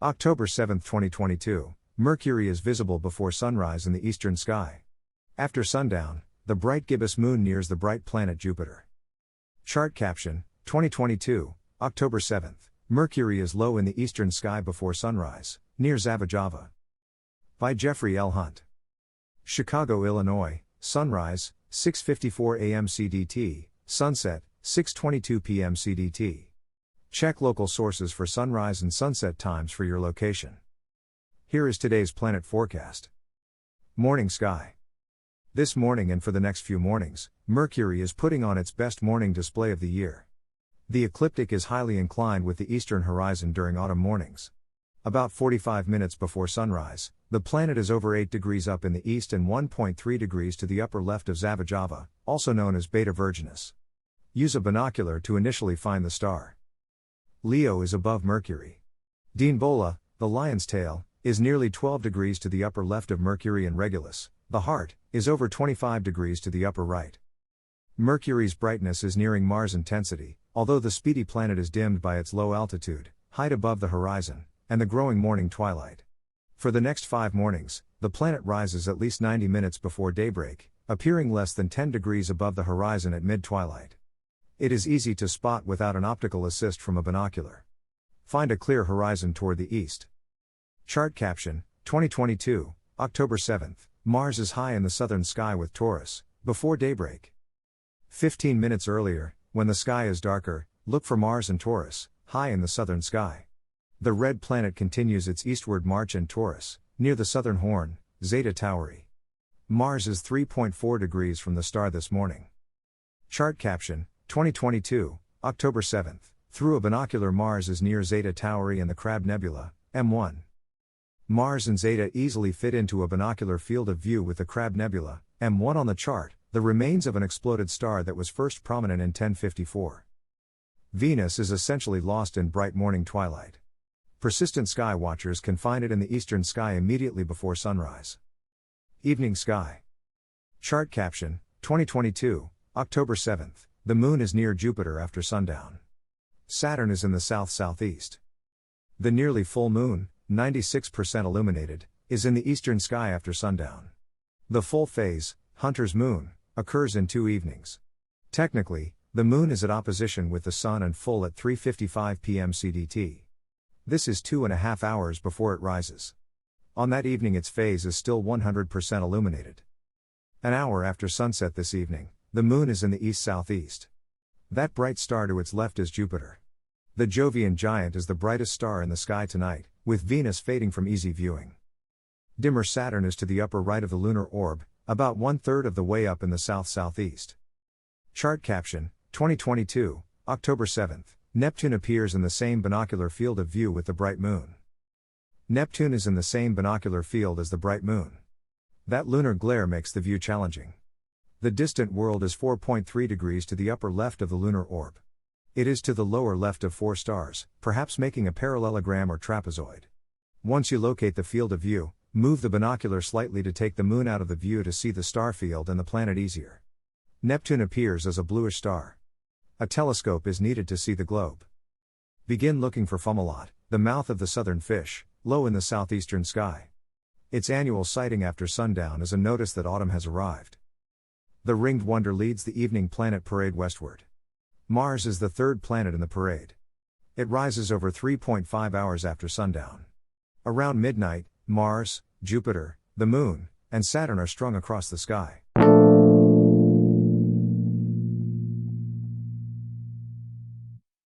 October 7, 2022, Mercury is visible before sunrise in the eastern sky. After sundown, the bright gibbous moon nears the bright planet Jupiter. Chart caption, 2022, October 7, Mercury is low in the eastern sky before sunrise, near Zavajava. By Jeffrey L. Hunt. Chicago, Illinois, sunrise, 6:54 a.m. CDT, sunset, 6:22 p.m. CDT. Check local sources for sunrise and sunset times for your location. Here is today's planet forecast. Morning sky. This morning and for the next few mornings, Mercury is putting on its best morning display of the year. The ecliptic is highly inclined with the eastern horizon during autumn mornings. About 45 minutes before sunrise, the planet is over 8 degrees up in the east and 1.3 degrees to the upper left of Zavajava, also known as Beta Virginis. Use a binocular to initially find the star. Leo is above Mercury. Dinbola, the lion's tail, is nearly 12 degrees to the upper left of Mercury, and Regulus, the heart, is over 25 degrees to the upper right. Mercury's brightness is nearing Mars intensity, although the speedy planet is dimmed by its low altitude, height above the horizon, and the growing morning twilight. For the next 5 mornings, the planet rises at least 90 minutes before daybreak, appearing less than 10 degrees above the horizon at mid-twilight. It is easy to spot without an optical assist from a binocular. Find a clear horizon toward the east. Chart caption, 2022, October 7, Mars is high in the southern sky with Taurus, before daybreak. 15 minutes earlier, when the sky is darker, look for Mars and Taurus, high in the southern sky. The red planet continues its eastward march in Taurus, near the southern horn, Zeta Tauri. Mars is 3.4 degrees from the star this morning. Chart caption, 2022, October 7, through a binocular Mars is near Zeta Tauri and the Crab Nebula, M1. Mars and Zeta easily fit into a binocular field of view with the Crab Nebula, M1 on the chart, the remains of an exploded star that was first prominent in 1054. Venus is essentially lost in bright morning twilight. Persistent sky watchers can find it in the eastern sky immediately before sunrise. Evening sky. Chart caption, 2022, October 7, the moon is near Jupiter after sundown. Saturn is in the south-southeast. The nearly full moon, 96% illuminated, is in the eastern sky after sundown. The full phase, Hunter's moon, occurs in 2 evenings. Technically, the moon is at opposition with the sun and full at 3:55 p.m. CDT. This is 2.5 hours before it rises. On that evening its phase is still 100% illuminated. An hour after sunset this evening, the moon is in the east-southeast. That bright star to its left is Jupiter. The Jovian giant is the brightest star in the sky tonight, with Venus fading from easy viewing. Dimmer Saturn is to the upper right of the lunar orb, about 1/3 of the way up in the south-southeast. Chart caption, 2022, October 7, Neptune appears in the same binocular field of view with the bright moon. Neptune is in the same binocular field as the bright moon. That lunar glare makes the view challenging. The distant world is 4.3 degrees to the upper left of the lunar orb. It is to the lower left of 4 stars, perhaps making a parallelogram or trapezoid. Once you locate the field of view, move the binocular slightly to take the moon out of the view to see the star field and the planet easier. Neptune appears as a bluish star. A telescope is needed to see the globe. Begin looking for Fomalhaut, the mouth of the southern fish, low in the southeastern sky. Its annual sighting after sundown is a notice that autumn has arrived. The ringed wonder leads the evening planet parade westward. Mars is the 3rd planet in the parade. It rises over 3.5 hours after sundown. Around midnight, Mars, Jupiter, the Moon, and Saturn are strung across the sky.